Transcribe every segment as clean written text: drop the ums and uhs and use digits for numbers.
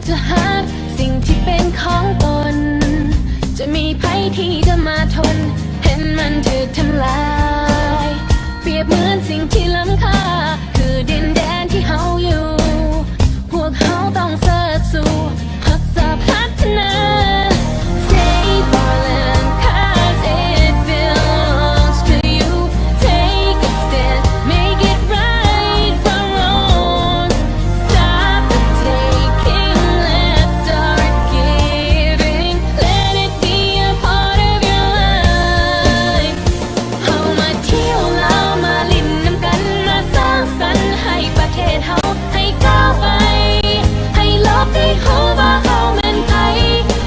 จะหาสิ่งที่เป็นของตนจะมีภัยที่จะมาทนเห็นมันถูกทำลายเปรียบเหมือนสิ่งที่ล้ำค่าคือดินแดนที่เฮาอยู่พวกเฮาต้องเสิร์ชสู่รักษาพัฒนา Save our land cause it belongs to you Take a stand make it right from wrong Stop the taking let's start giving Let it be a part of your life เฮามาเที่ยวลาวมาลิ้นน้ำกันมาสร้างสรรค์ให้ประเทศเฮาให้ก้าวไปให้โลกได้รู้ว่าเฮาแม่นไผ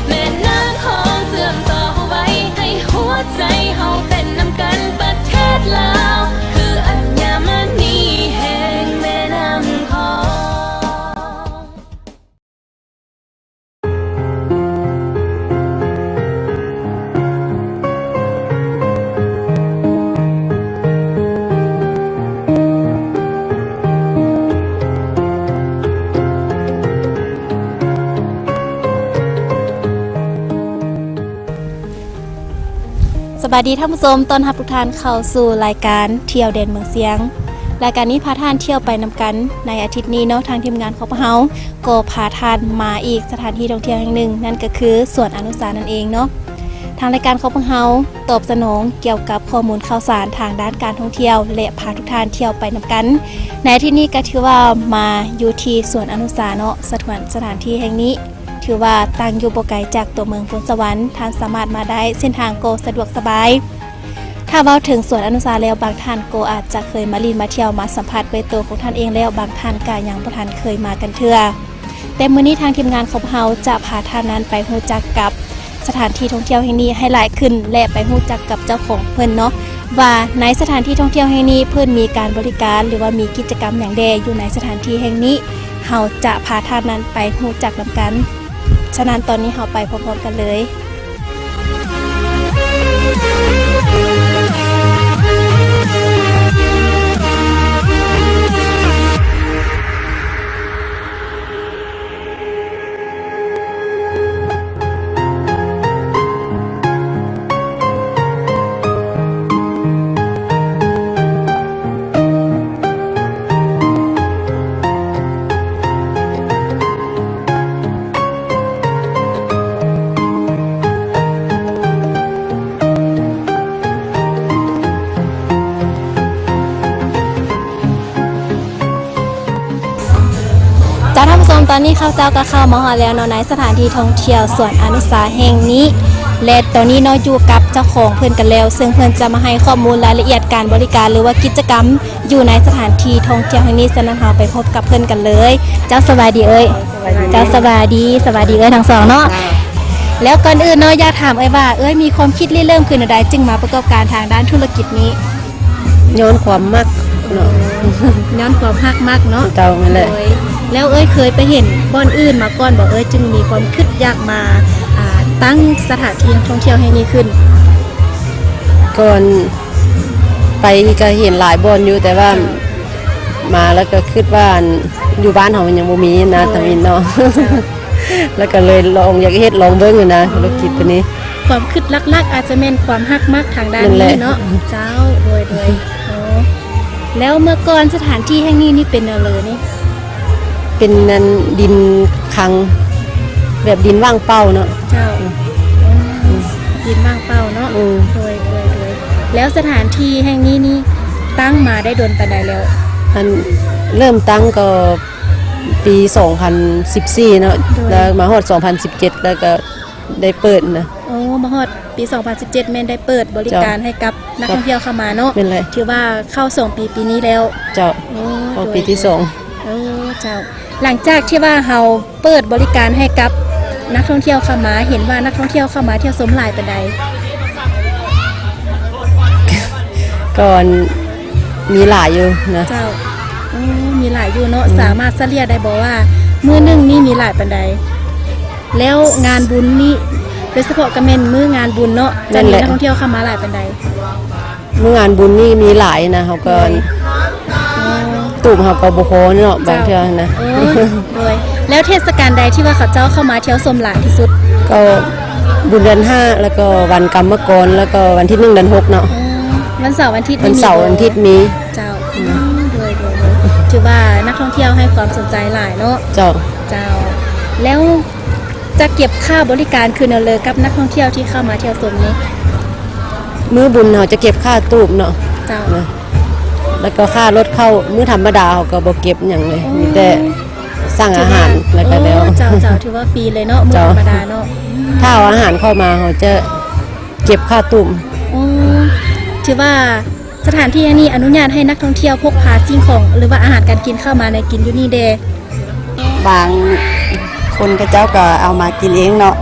แม่น้ำของเสื่อมต่อไว้ให้หัวใจเฮาเป็นน้ำกันประเทศลาวคืออัญมณีแห่งแม่น้ำของสวัสดีท่านผู้ชมต้อนรับทุกท่านเข้าสู่รายการเที่ยวเด่นเมืองเสียงรายการนี้พาท่านเที่ยวไปนำกันในอาทิตย์นี้เนาะทางทีมงานของพวกเราก็พาท่านมาอีกสถานที่ท่องเที่ยวแห่งหนึ่งนั่นก็คือสวนอนุสานั่นเองเนาะทางรายการของพวกเราตอบสนองเกี่ยวกับข้อมูลข่าวสารทางด้านการท่องเที่ยวและพาทุกท่านเที่ยวไปนำกันในอาทิตย์นี้ก็ถือว่ามาอยู่ที่สวนอนุสาเนาะสถานที่แห่งนี้ถือว่าตั้งอยู่บ่ไกลจากตัวเมืองพลสวรรค์ท่านสามารถมาได้เส้นทางโกสะดวกสบายถ้าเว้าถึงสวนอนุสาแล้วบางท่านโกอาจจะเคยมาลินมาเที่ยวมาสัมผัสด้วยตัวของท่านเองแล้วบางท่านก็ยังบ่ทันเคยมากันเทื่อแต่มื้อนี้ทางทีมงานของเราจะพาท่านนั้นไปรู้จักกับสถานที่ท่องเที่ยวแห่งนี้ให้หลายขึ้นและไปรู้จักกับเจ้าของเพิ่นเนาะว่าในสถานที่ท่องเที่ยวแห่งนี้เพิ่นมีการบริการหรือว่ามีกิจกรรมอย่างใดอยู่ในสถานที่แห่งนี้เฮาจะพาท่านนั้นไปรู้จักนำกันฉะนั้นตอนนี้เราไปพร้อมๆกันเลยท่านผู้ชมตอนนี้ข้าเจ้าก็เข้ามาฮอดแล้วเนาะในสถานที่ท่องเที่ยวสวนอนุสาแห่งนี้และตอนนี้เนาะอยู่กับเจ้าของเพิ่นกันแล้วซึ่งเพิ่นจะมาให้ข้อมูลรายละเอียดการบริการหรือว่ากิจกรรมอยู่ในสถานที่ท่องเที่ยวแห่งนี้ฉะนั้นเราไปพบกับเพิ่นกันเลยเจ้าสบายดีเอ้ยเจ้าสบายดีเอ้ยทั้งสองเนาะแล้วก่อนอื่นเนาะอยากถามเอ้ยว่าเอ้ยมีความคิดเริ่มขึ้นใดจึงมาประกอบการทางด้านธุรกิจนี้ย้อนความมักเนาะย้อนความฮักมักเนาะเจ้านั่นแหละแล้วเอ้ยเคยไปเห็นบ่อนอื่นมาก่อนบ่เอ้ยจึงมีความคิดอยากมาตั้งสถานที่ท่องเที่ยวให้นี้ขึ้นก่อนไปก็เห็นหลายบ่อนอยู่แต่ว่ามาแล้วก็คิดว่าอยู่บ้านเฮายังบ่มีนะตะวินเนาะแล้วก็เลยลองอยากเฮ็ดลองเบิ่งอยู่นะธุรกิจตัวนี้ความคิดลักๆอาจจะแม่นความฮักมักทางด้านนี้เนาะเจ้าโดยแล้วเมื่อก่อนสถานที่แห่งนี้นี่เป็นอะไรนี่เป็นนั้นดินคังแบบดินว่างเปล่าเนาะเจ้าดินว่างเปล่าเนาะโดยแล้วสถานที่แห่งนี้นี่ตั้งมาได้โดนปานใดแล้วอันเริ่มตั้งก็ปี2014เนาะแล้วมาฮอด2017แล้วก็ได้เปิดนะมาฮอดปี2017แม่นได้เปิดบริการให้กับนักท่องเที่ยวเข้ามาเนาะถือว่าเข้า2ปีนี้แล้วเจ้าเข้าปีที่2เจ้าหลังจากที่ว่าเฮาเปิดบริการให้กับนักท่องเที่ยวเข้ามาเห็นว่านักท่องเที่ยวเข้ามาเที่ยวชมหลายปานใดก่อนมีหลายอยู่นะเจ้ามีหลายอยู่เนาะสามารถเฉลี่ยได้บ่ว่ามื้อนึงนี่มีหลายปานใดแล้วงานบุญนี่โดยเฉพาะก็แม่นมื้องานบุญเนาะจะมีนักท่องเที่ยวเข้ามาหลายปานใดมื้องานบุญนี่มีหลายนะเฮาก็ตูมเฮาก็บ่พอเนาะบางเทื่อนะโดย แล้วเทศกาลใดที่ว่าเขาเจ้าเข้ามาเที่ยวชมหลายที่สุด ก็บุญเดือน5แล้วก็วันกรรมกรแล้วก็วันที่1เดือน6เนาะ วันเสาร์วันอาทิตย์ วันเสาร์วันอาทิตย์มี เจ้าด้วยถือว่านักท่องเที่ยวให้ความสนใจหลายเนาะ เจ้า เจ้า แล้วจะเก็บค่าบริการคืนเอาเลยกับนักท่องเที่ยวที่เข้ามาเที่ยวชมนี้ มื้อบุญเขาจะเก็บค่าตูบเนาะ เจ้า นะแล้วก็ค่ารถเข้ามื้อธรรมดาเขาก็บ่เก็บหยังเลยมีแต่สั่งอาหารแล้วก็แล้ว โอ้เจ้าถือว่าฟรีเลยเนาะมื้อ เจ้า ธรรมดาเนาะ ถ้าเอาอาหารเข้ามาเขาจะเก็บค่าตุ่ม โอ้ถือว่าสถานที่อันนี้อนุญาตให้นักท่องเที่ยวพกพาสิ่งของหรือว่าอาหารการกินเข้ามาในกินอยู่นี่เด้ บางคนก็เจ้าก็เอามากินเองเนาะ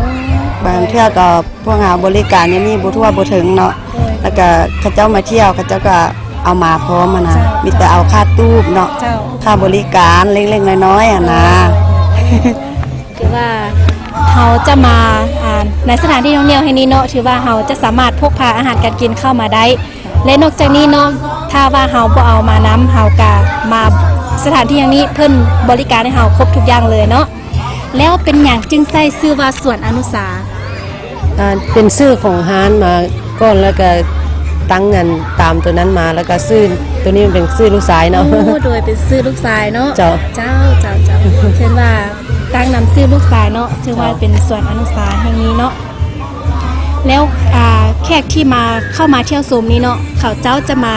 บางเทื่อก็พวกหาบริการเนี่ยมีบ่ทั่วบ่ถึงเนาะแล้วก็เขาเจ้ามาเที่ยวเขาเจ้าก็เอามาพร้อมอะนะมีแต่เอาค่าตู้เนาะ เจ้า ค่าบริการเล็กๆน้อยๆอ่ะนะ ถือว่าเราจะมาในสถานที่ท่องเที่ยวแห่งนี้เนาะถือว่าเราจะสามารถพกพาอาหารการกินเข้ามาได้ และนอกจากนี้เนาะถ้าว่าเราบ่เอามานํเราก็มาสถานที่แห่งนี้เพิ่นบริการให้เราครบทุกอย่างเลยเนาะแล้วเป็นหยังจึงใส่ชื่อว่าสวนอนุสา เป็นชื่อของร้านมาก่อนแล้วก็ตั้งเงินตามตัวนั้นมาแล้วก็ชื่อตัวนี้มันเป็นชื่อลูกชายเนาะ โอ้โดยเป็นชื่อลูกชายเนาะ เจ้า เจ้าเช่นว่าตั้งนำชื่อลูกชายเนาะชื่อว่าเป็นสวนอนุสาแห่งนี้เนาะแล้วแขกที่มาเข้ามาเที่ยวชมนี้เนาะเขาเจ้าจะมา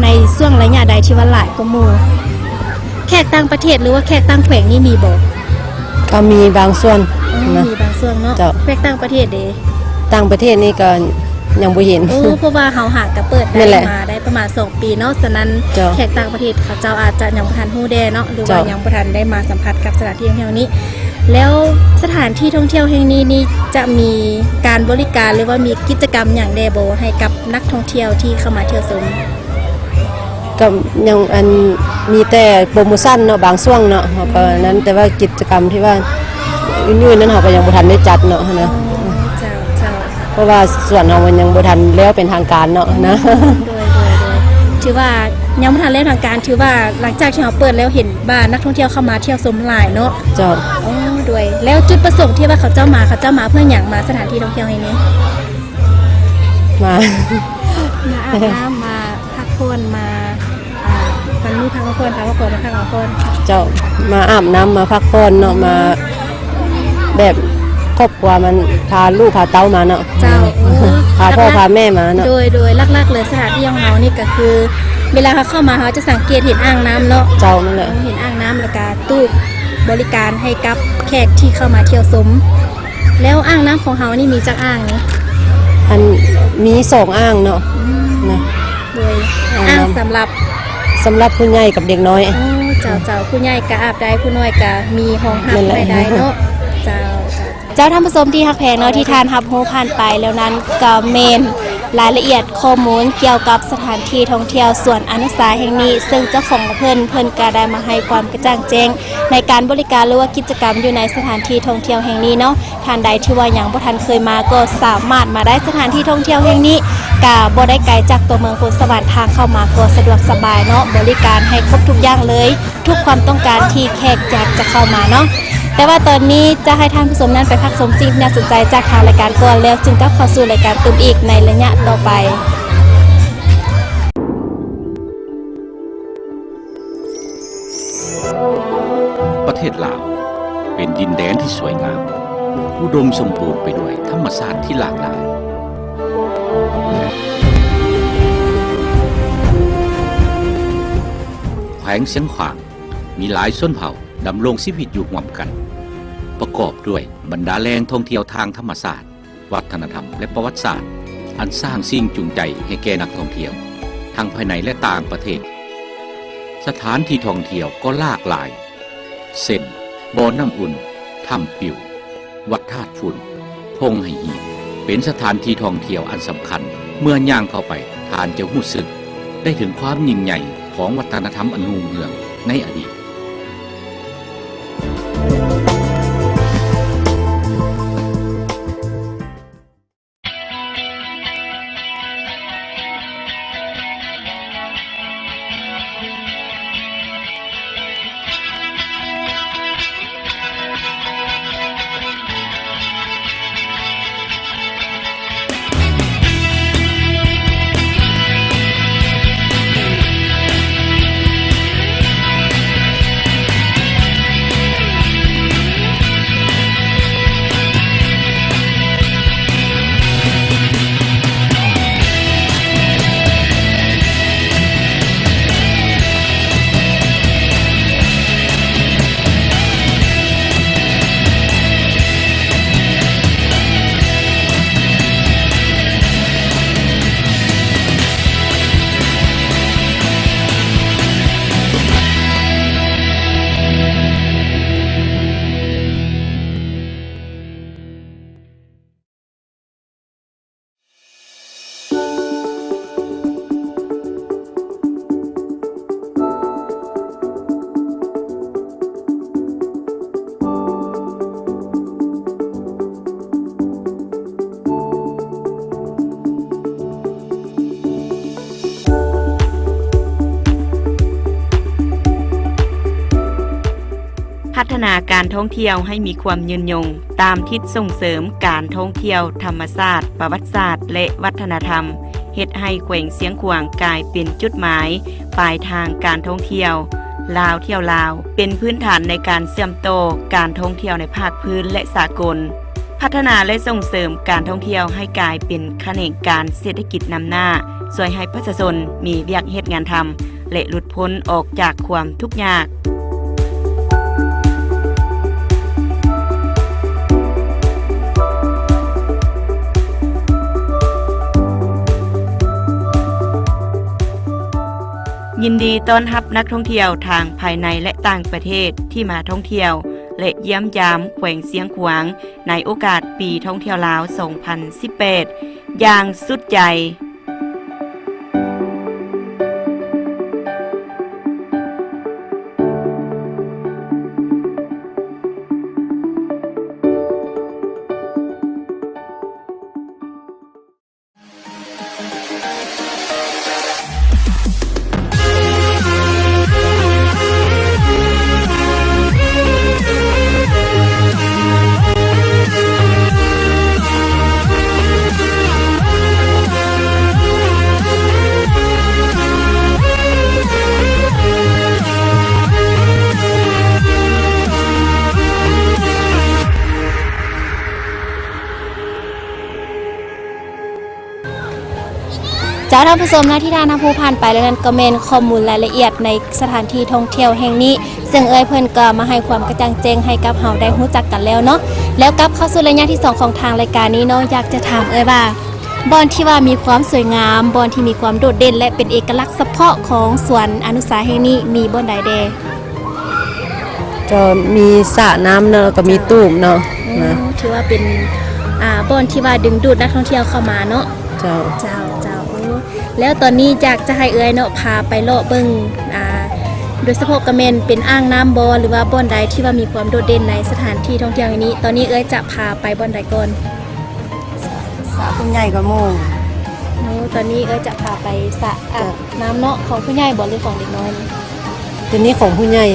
ในช่วงระยะใดที่ว่าหลายกว่าหมู่แขกต่างประเทศหรือว่าแขกต่างแขวงนี่มีบ่ ก็มีบางส่วนนะ มีบางส่วนเนาะ เจ้า แขกต่างประเทศเด้ ต่างประเทศนี่ก็ยังบ่เห็น โอ้เพราะว่าเฮาหากะเปิด นั่ ได้ นแหละ มาได้ประมาณ2ปีเนาะฉะนั้น เจ้า แขกต่างประเทศเขาเจ้าอาจจะยังบ่ทันฮู้แด้เนาะหรือว่า เจ้า ยังบ่ทันได้มาสัมผัสกับสถานที่ท่องเที่ยวนี้ แล้วสถานที่ท่องเที่ยวแห่งนี้นี่จะมีการบริการหรือว่ามีกิจกรรมอย่างใดบ่ให้กับนักท่องเที่ยวที่เข้ามาเที่ยวชม ก็ยังอันมีแต่โปรโมชั่นเนาะบางช่วงเนาะเขาก็นั้นแต่ว่ากิจกรรมที่ว่าอื่นๆนั้นเขาก็ยังบ่ทันได้จัดเนาะนะ เจ้าเจ้า เพราะว่าส่วนเรามันยังบ่ทันแล้วเป็นทางการเนาะนะ โดยถือว่ายังบ่ทันเล่นทางการถือว่าหลังจากที่เราเปิดแล้วเห็นบ้านนักท่องเที่ยวเข้ามาเที่ยวชมหลายเนาะ เจ้า อ๋อด้วยแล้วจุดประสงค์ที่ว่าเขาเจ้ามาเพื่อหยังมาสถานที่ท่องเที่ยวแห่งนี้ มา มาอาบน้ำมาพักผ่อนมามันมีพักผ่อนมาพักผ่อน เจ้ามาอาบน้ำมาพักผ่อนเนาะมาแบบครอบครัวมันพาลูกพาเต้ามาเนาะ เจ้าโอ้ พาพ่อพาแม่มาเนาะ โดยลักๆเลยสถานที่ของเรานี่ก็คือ เวลาเขาเข้ามาเขาจะสังเกตเห็นอ่างน้ำเนาะ เจ้านั่นแหละ เห็นอ่างน้ำแล้วก็ตู้บริการให้กับแขกที่เข้ามาเที่ยวชมแล้วอ่างน้ำของเรานี่มีจักอ่างนี่ อันมี2อ่างเนาะนะ โดยอ่างสำหรับ สำหรับผู้ใหญ่กับเด็กน้อย โอ้เจ้าผู้ใหญ่ก็อาบได้ผู้น้อยก็มีห้องหับ นั่นแหละ ไว้ได้เนาะเจ้าท่านผู้ชมที่ฮักแพงเนาะที่ทานฮับโฮผ่านไปแล้วนั้นก็เมนรายละเอียดข้อมูลเกี่ยวกับสถานที่ท่องเที่ยวสวนอนุสาแห่งนี้ ซึ่งเจ้าของเพิ่นก็ได้มาให้ความกระจ่างแจ้งในการบริการหรือว่ากิจกรรมอยู่ในสถานที่ท่องเที่ยวแห่งนี้เนาะท่านใดที่ว่ายังบ่ทันเคยมาก็สามารถมาได้สถานที่ท่องเที่ยวแห่งนี้ก็บ่ได้ไกลจากตัวเมืองโพธิ์สวรรค์ทางเข้ามาก็สะดวกสบายเนาะบริการให้ครบทุกอย่างเลย ทุกความต้องการที่แขกอยากจะเข้ามาเนาะแต่ว่าตอนนี้จะให้ท่านผู้ชมนั้นไปพักชมสิ่งที่น่าสนใจจากทางรายการก่อนแล้วจึงกลับเข้าสู่รายการตุ้มอีกในระยะต่อไป ประเทศลาวเป็นดินแดนที่สวยงาม อุดมสมบูรณ์ไปด้วยธรรมชาติที่หลากหลาย แขวงเสียงขวางมีหลายชนเผ่าดำรงชีวิตอยู่ร่วมกัน ประกอบด้วยบรรดาแหล่งท่องเที่ยวทางธรรมศาสตร์วัฒนธรรมและประวัติศาสตร์ อันสร้างสิ่งจูงใจให้แก่นักท่องเที่ยวทั้งภายในและต่างประเทศ สถานที่ท่องเที่ยวก็หลากหลายเช่นบ่อน้ำอุ่นถ้ำปิววัดธาตุฝุ่นพงไหหีเป็นสถานที่ท่องเที่ยวอันสำคัญเมื่อย่างเข้าไปทานจะรู้สึกได้ถึงความยิ่งใหญ่ของวัฒนธรรมอันรุ่งเรืองในอดีต พัฒนาการท่องเที่ยวให้มีความยืนยงตามทิศส่งเสริมการท่องเที่ยวธรรมศาสตร์ประวัติศาสตร์และวัฒนธรรมเฮ็ดให้แขวงเสียงขวางกลายเป็นจุดหมายปลายทางการท่องเที่ยวลาวเที่ยวลาวเป็นพื้นฐานในการเชื่อมโตการท่องเที่ยวในภาคพื้นและสากลพัฒนาและส่งเสริมการท่องเที่ยวให้กลายเป็นแขนงการเศรษฐกิจนำหน้าช่วยให้ประชาชนมีเวียกเฮ็ดงานทำและหลุดพ้นออกจากความทุกข์ยากยินดีต้อนรับนักท่องเที่ยวทางภายในและต่างประเทศที่มาท่องเที่ยวและเยี่ยมยามแขวงเสียงขวางในโอกาสปีท่องเที่ยวลาว 2018 อย่างสุดใจเจ้าท่านผู้ชมนะที่ท่านผู้ผ่านไปแล้วนั้นก็เมนข้อมูลรายละเอียดในสถานที่ท่องเที่ยวแห่งนี้ซึ่งเพิ่นก็มาให้ความกระจ่างแจ้งให้กับเฮาได้รู้จักกันแล้วเนาะแล้วกลับเข้าสู่ระยะที่2ของทางรายการนี้เนาะอยากจะถามว่าบอนที่ว่ามีความสวยงามบอนที่มีความโดดเด่นและเป็นเอกลักษณ์เฉพาะของสวนอนุสาแห่งนี้มีบอนใดแดจะมีสระน้ำเนาะก็มีตูมเนาะถือว่าเป็นบอนที่ว่าดึงดูดนักท่องเที่ยวเข้ามาเนาะเจ้าแล้วตอนนี้อยากจะให้เนาะพาไปเลาะเบิ่งโดยเฉพาะกระเมนเป็นอ่างน้ำบ่หรือว่าบ่อนใดที่ว่ามีความโดดเด่นในสถานที่ท่องเที่ยวแห่งนี้ตอนนี้จะพาไปบ่อนใดก่อนสระผู้ใหญ่ก็โมงตอนนี้จะพาไปสระน้ำเนาะของผู้ใหญ่บ่หรือของเด็กน้อยตัวนี้ของผู้ใหญ่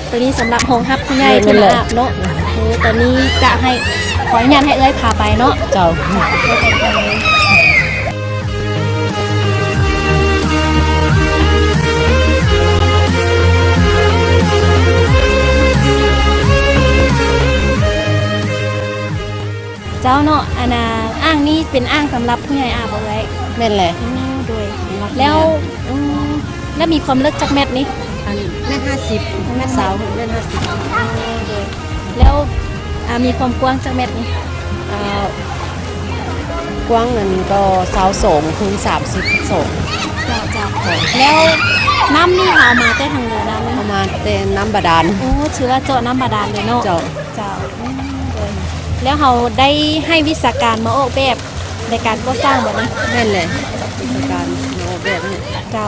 ตัวนี้สำหรับห้องฮับผู้ใหญ่ที่มาอาบเนาะตอนนี้จะให้ขออนุญาตให้พาไปเนาะเจ้าเจ้าเนาะอ่างนี้เป็นอ่างสำหรับผู้ใหญ่อาบเอาไว้แม่นแหละด้วยแล้วมีความลึกจักเม็ดนี่เม็ด50เม็ด20เม็ด50ด้วยแล้วมีความกว้างจักเม็ดนี่กว้างนั้นก็22คูณ30เจ้าแล้วน้ำนี่เอามาแต่ทางเหนือน้ำเอามาแต่น้ำบาดาลถือว่าเจาะน้ำบาดาลเลยเนาะเจ้าแล้วเราได้ให้วิชาการมาออกแบบในการก่อสร้างแบบนี้แม่นเลยวิชาการมาออกแบบนี่เจ้า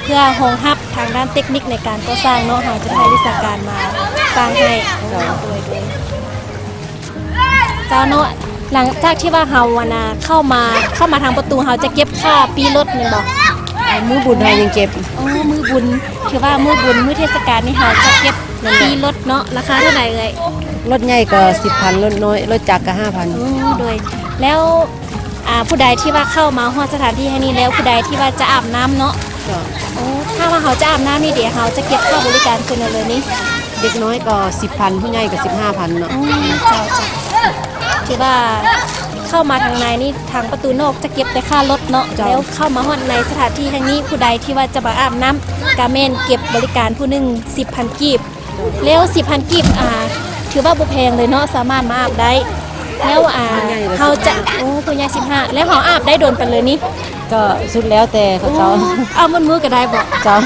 เพื่อรองรับทางด้านเทคนิคในการก่อสร้างเนาะเราจะให้วิชาการมาสร้างให้ด้วยเจ้าเนาะหลังจากที่ว่าเฮาเข้ามาทางประตูเฮาจะเก็บค่าปีรถนึงบ่มื้อบุญเฮายังเก็บมื้อบุญถือว่ามื้อบุญมื้อเทศกาลนี่เฮาจะเก็บปีรถเนาะราคาเท่าไหร่รถใหญ่ก็ 10,000 รถน้อยรถจักรก็ 5,000 ด้วยแล้วผู้ใดที่ว่าเข้ามาฮอดสถานที่แห่งนี้แล้วผู้ใดที่ว่าจะอาบน้ำเนาะถ้าว่าเขาจะอาบน้ำนี่เดี๋ยวเขาจะเก็บค่าบริการคนเลยนี่เด็กน้อยก็ 10,000 ผู้ใหญ่ก็ 15,000 เนาะเจ้าที่ว่าเข้ามาทางในนี่ทางประตูนอกจะเก็บแต่ค่ารถเนาะแล้วเข้ามาฮอดในสถานที่แห่งนี้ผู้ใดที่ว่าจะมาอาบน้ำกาเมนเก็บบริการผู้นึง 10,000 กีบแล้ว 10,000 กีบถือว่าบ่แพงเลยเนาะสามารถมาอาบได้แล้วเขาจะผู้ใหญ่15แล้วเขาอาบได้โดนไปเลยนี่ก็สุดแล้วแต่เขาเจ้าเอาบนมือก็ได้บ่เจ้า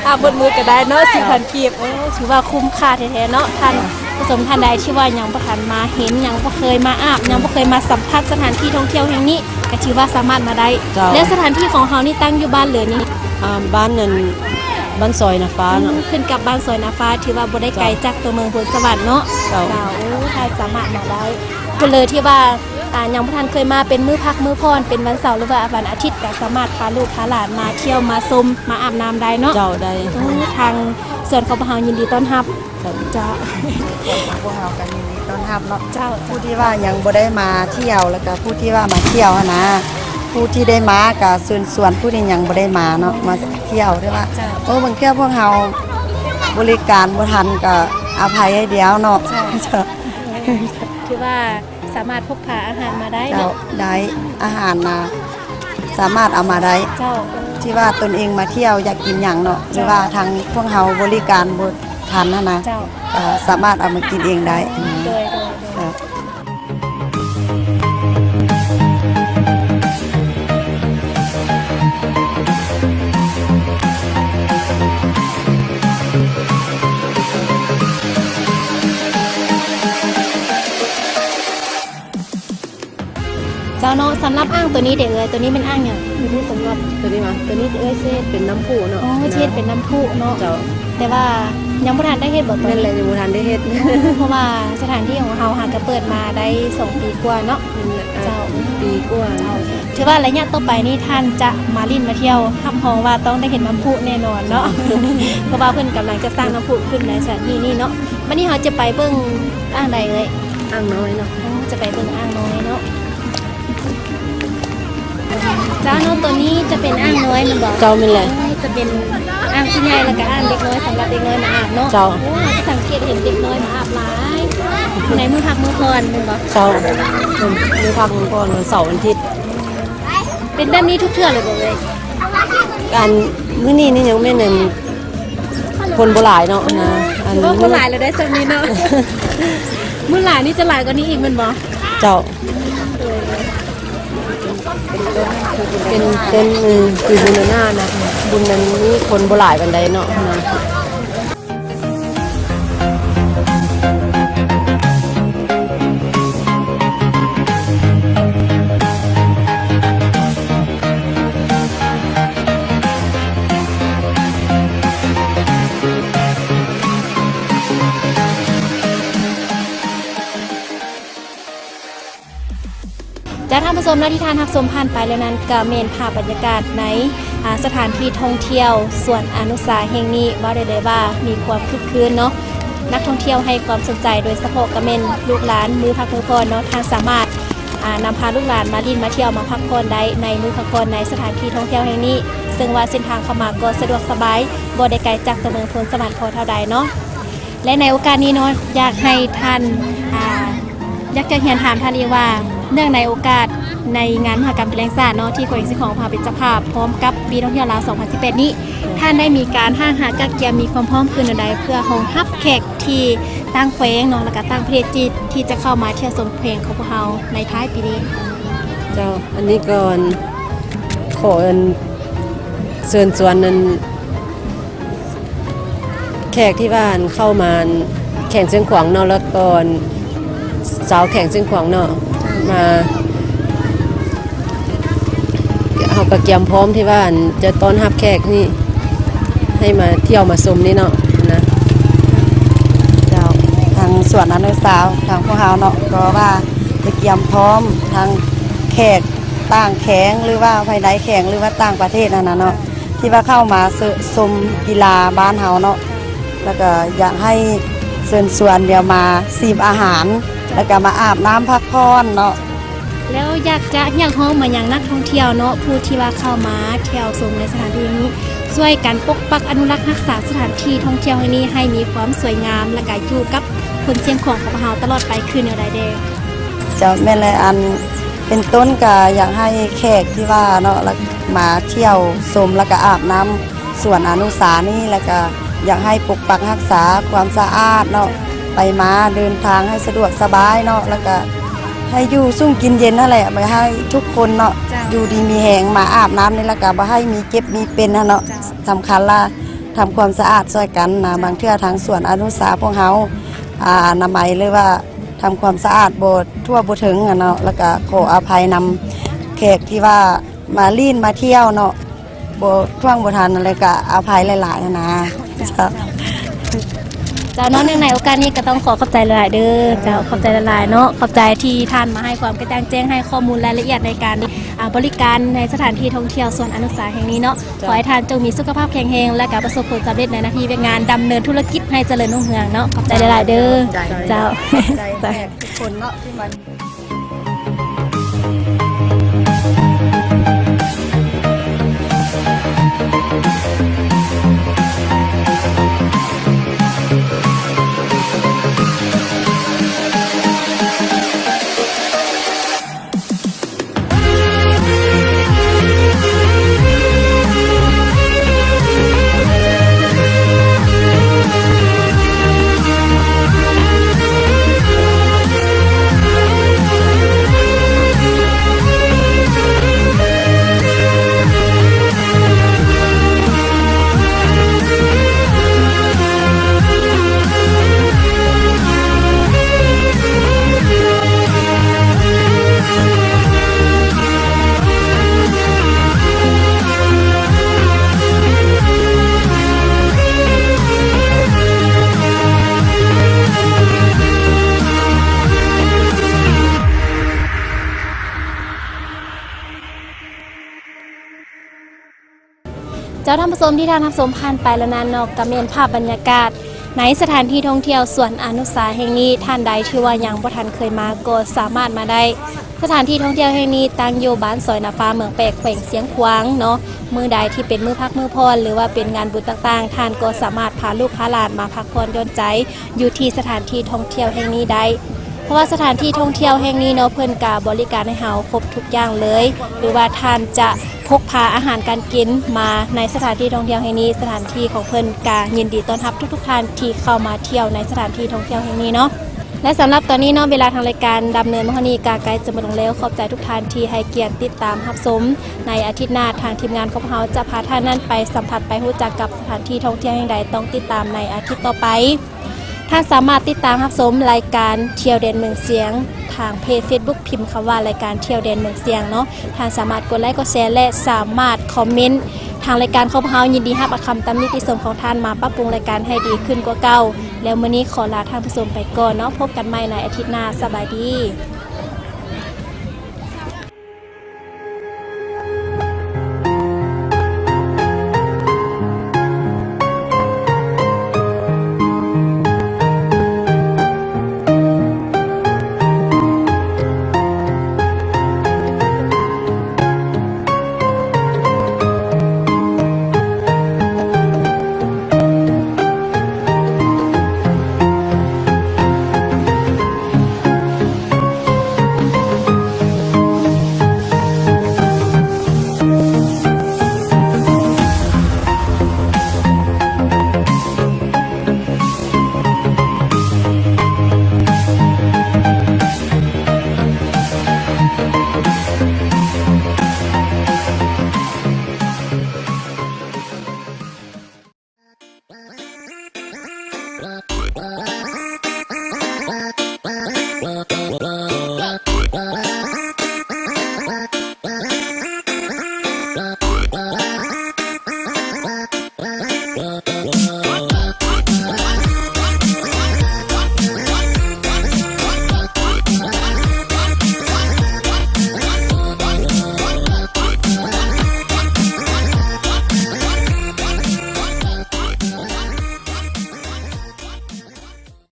อาบนมือก็ได้เนาะ 10,000 กีบถือว่าคุ้มค่าแท้ๆเนาะท่านผู้ชมท่านใดที่ว่ายังบ่ทันมาเห็นยังบ่เคยมาอาบยังบ่เคยมาสัมผัสสถานที่ท่องเที่ยวแห่งนี้ก็ถือว่าสามารถมาได้แล้วสถานที่ของเขานี่ตั้งอยู่บ้านเหลือนี่บ้านนั้นบ้านซอยนาฟ้าเนาะขึ้นกับบ้านซอยนาฟ้าถือว่าบ่ได้ไกลจากตัวเมืองพลสวรรค์เนาะถ้าสามารถมาได้ก็เลยที่ว่า ยังบ่ทันเคยมาเป็นมื้อพักมื้อพรเป็นวันเสาร์หรือว่าวันอาทิตย์ก็สามารถพาลูกพาหลานมาเที่ยวมาชมมาอาบน้ำได้เนาะ เจ้าได้ ทางส่วนของพวกเฮายินดีต้อนรับเจ้า พวกเรากันยินดีต้อนรับเนาะ เจ้า ผู้ที่ว่ายังบ่ได้มาเที่ยวแล้วก็ผู้ที่ว่ามาเที่ยวหั้นนะผู้ที่ได้มาก็ส่วนผู้ที่ยังบ่ได้มาเนาะมาเที่ยวด้วยว่าบางเที่ยวพวกเราบริการบ่ทันก็อภัยให้เดียวเนาะ คือว่าสามารถพกพาอาหารมาได้ เจ้า เนาะ ได้อาหารนะสามารถเอามาได้ เจ้า ที่ว่าตนเองมาเที่ยวอยากกินหยังเนาะหรือว่าทางพวกเราบริการบ่ทันนะ เจ้า สามารถเอามากินเองได้ โดย ครับ เจ้าเนาะสำหรับอ่างตัวนี้เด็กเลยตัวนี้เป็นอ่างหยังตัวนี้สำหรับ ตัวนี้มาตัวนี้เฮ็ดเป็นน้ำพุเนาะ อ๋อเฮ็ดเป็นน้ำพุเนาะ เจ้า แต่ว่ายังบ่ทันได้เฮ็ดบ่ตัว นั่นแหละ นี้ ยังบ่ทันได้เฮ็ด เพราะว่าสถานที่ของเฮาหากก็เปิดมาได้2ปีกว่าเนาะ เจ้า ปีกว่า ถือว่าระยะต่อไปนี่ท่านจะมาลิ้นมาเที่ยวทำห้องว่าต้องได้เห็นน้ำพุแน่นอนเนาะ เพราะว่าเพิ่นกำลังจะสร้างน้ำพุขึ้นในสถานที่นี้เนาะวันนี้เราจะไปเบิ่งอ่างใดเลย อ่างน้อยเนาะ อ๋อจะไปเบิ่งอ่างน้อยเนาะเจ้าเนาะตัวนี้จะเป็นอ่างน้อยมันบอก เจ้าแม่นแหละ จะเป็นอ่างผู้ใหญ่แล้วก็อ่างเด็กน้อยสำหรับเด็กน้อยมาอาบเนาะ เจ้า โอ้เราจะสังเกตเห็นเด็กน้อยมาอาบหลายในมื้อพักมื้อพรแม่นบ่ เจ้ามีพักก่อนวันเสาร์วันอาทิตย์ เป็นแบบนี้ทุกเทื่อเลยบ่เลย การมื้อนี้นี่ยังแม่นอั่นคนบ่หลายเนาะนะอัน ว่าคนหลายแล้วได้สักนิดเนาะ มื้อหลายนี่จะหลายกว่านี้อีกแม่นบ่ เจ้าเป็นต้นคือบุญหน้านะบุญนั้นนี่คนบ่หลายปานใดเนาะนะ จากท่านผู้ชมนะที่ทานรับชมผ่านไปแล้วนั้นก็เมนภาพบรรยากาศในสถานที่ท่องเที่ยวส่วนอนุสาแห่งนี้ว่าได้เลยว่ามีความคึกคืนเนาะนักท่องเที่ยวให้ความสนใจโดยเฉพาะกระเมนลูกหลานมือพักมือพรเนาะทางสามารถนำพาลูกหลานมาลิ้นมาเที่ยวมาพักผ่อนได้ในมือพักผ่อนในสถานที่ท่องเที่ยวแห่งนี้ ซึ่งว่าเส้นทางเข้ามาก็สะดวกสบายบ่ได้ไกลจากตัวเมืองพลสวรรค์พอเท่าใดเนาะและในโอกาสนี้เนาะอยากให้ท่านอยากจะเรียนถามท่านอีกว่าเนื่องในโอกาสในงานมหกรรมกีฬาแห่งชาติเนาะที่แขวงสิงห์ของพาเป็นเจ้าภาพพร้อมกับปีท่องเที่ยวลาว 2018 นี้ท่านได้มีการห้างหากักเกียมมีความพร้อมขึ้นใดเพื่อรองรับแขกที่ตั้งแขวงเนาะและก็ตั้งประเทศจีนที่จะเข้ามาเที่ยวชมเพลงของพวกเราในท้ายปีนี้ เจ้าอันนี้ก่อนขอเชิญชวนนั้นแขกที่บ้านเข้ามาแข่งเชียงขวางเนาะแล้วก่อนสาวแข่งเชียงขวางเนาะมาเฮาก็เตรียมพร้อมที่บ้านจะต้อนรับแขกนี่ให้มาเที่ยวมาชมนี่เนาะนะ เจ้าทางส่วนอนุสาวทางพวกเราเนาะก็ว่าจะเตรียมพร้อมทางแขกต่างแข็งหรือว่าภายในแข็งหรือว่าต่างประเทศนั่นน่ะเนาะที่ว่าเข้ามาชมกีฬาบ้านเฮาเนาะแล้วก็อยากให้เชิญชวนเดี๋ยวมาซีมอาหาร แล้วก็มาอาบน้ำพักผ่อนเนาะ แล้วอยากฮ้องมาอย่างนักท่องเที่ยวเนาะผู้ที่ว่าเข้ามาเที่ยวชมในสถานที่นี้ช่วยกันปกปักอนุรักษ์รักษาสถานที่ท่องเที่ยวแห่งนี้ให้มีความสวยงามและก็อยู่กับคนเชียงของของเราตลอดไปคือแนวใดเด้ เจ้าแม่นเลยอันเป็นต้นก็อยากให้แขกที่ว่าเนาะแล้วมาเที่ยวชมแล้วก็อาบน้ำส่วนอนุสานี่แล้วก็อยากให้ปกปักรักษาความสะอาดเนาะไปมาเดินทางให้สะดวกสบายเนาะแล้วก็ให้อยู่ซุ่มกินเย็นนั่นแหละไม่ให้ทุกคนเนาะอยู่ดีมีแหงมาอาบน้ำนี่แล้วก็บ่ให้มีเก็บมีเป็นนะเนาะสำคัญละทำความสะอาดช่วยกันนะบางเทื่อทางส่วนอนุสาพวกเขาอนามัยเลยว่าทำความสะอาดโบทั่วบ่ถึงอะเนาะแล้วก็ขออภัยนำแขกที่ว่ามาลีนมาเที่ยวเนาะบ่ท่วงบ่ทันอะไรก็อภัยหลายๆนะ เจ้าเนาะเนื่องในโอกาสนี้ก็ต้องขอบใจหลายๆเด้อเจ้าขอบใจหลายๆเนาะขอบใจที่ท่านมาให้ความกระจ่างแจ้งให้ข้อมูลรายละเอียดในการบริการในสถานที่ท่องเที่ยวสวนอนุสาแห่งนี้เนาะขอให้ท่านจงมีสุขภาพแข็งแรงและการประสบผลสำเร็จในหน้าที่การงานดำเนินธุรกิจให้เจริญรุ่งเรืองเนาะขอบใจหลายๆเด้อเจ้า ใจทุกคนเนาะที่มา เจ้าท่านผู้ชมที่ท่านรับชมผ่านไปแล้วนั้นเนาะก็เป็นภาพบรรยากาศในสถานที่ท่องเที่ยวสวนอนุสาแห่งนี้ท่านใดที่ว่ายังบ่ทันเคยมาก็สามารถมาได้สถานที่ท่องเที่ยวแห่งนี้ตั้งอยู่บ้านซอยนาฟ้าเมืองแปกแขวงเสียงขวางเนาะมื้อใดที่เป็นมื้อพักมื้อพรหรือว่าเป็นงานบุญต่างๆท่านก็สามารถพาลูกพาหลานมาพักผ่อนหย่อนใจอยู่ที่สถานที่ท่องเที่ยวแห่งนี้ได้เพราะว่าสถานที่ท่องเที่ยวแห่งนี้เนาะเพิ่นก็บริการให้เฮาครบทุกอย่างเลยหรือว่าท่านจะพกพาอาหารการกินมาในสถานที่ท่องเที่ยวแห่งนี้สถานที่ของเพิ่นก็ยินดีต้อนรับทุกๆท่านที่เข้ามาเที่ยวในสถานที่ท่องเที่ยวแห่งนี้เนาะและสำหรับตอนนี้เนาะเวลาทางรายการดำเนินมาฮอนี้กาไกลจะหมดลงแล้วขอบใจทุกท่านที่ให้เกียรติติดตามรับชมในอาทิตย์หน้าทางทีมงานของเฮาจะพาท่านนั้นไปสัมผัสไปรู้จักกับสถานที่ท่องเที่ยวแห่งใดต้องติดตามในอาทิตย์ต่อไปท่านสามารถติดตามรับชมรายการเที่ยวเด่นเมืองเสียงทางเพจ Facebook พิมพ์คำว่ารายการเที่ยวเด่นเมืองเสียงเนาะท่านสามารถกดไลค์กดแชร์และสามารถคอมเมนต์ทางรายการของเฮายินดีรับคำตำหนิติชมของท่านมาปรับปรุงรายการให้ดีขึ้นกว่าเก่าแล้วมื้อนี้ขอลาท่านผู้ชมไปก่อนเนาะพบกันใหม่ในอาทิตย์หน้าสบายดี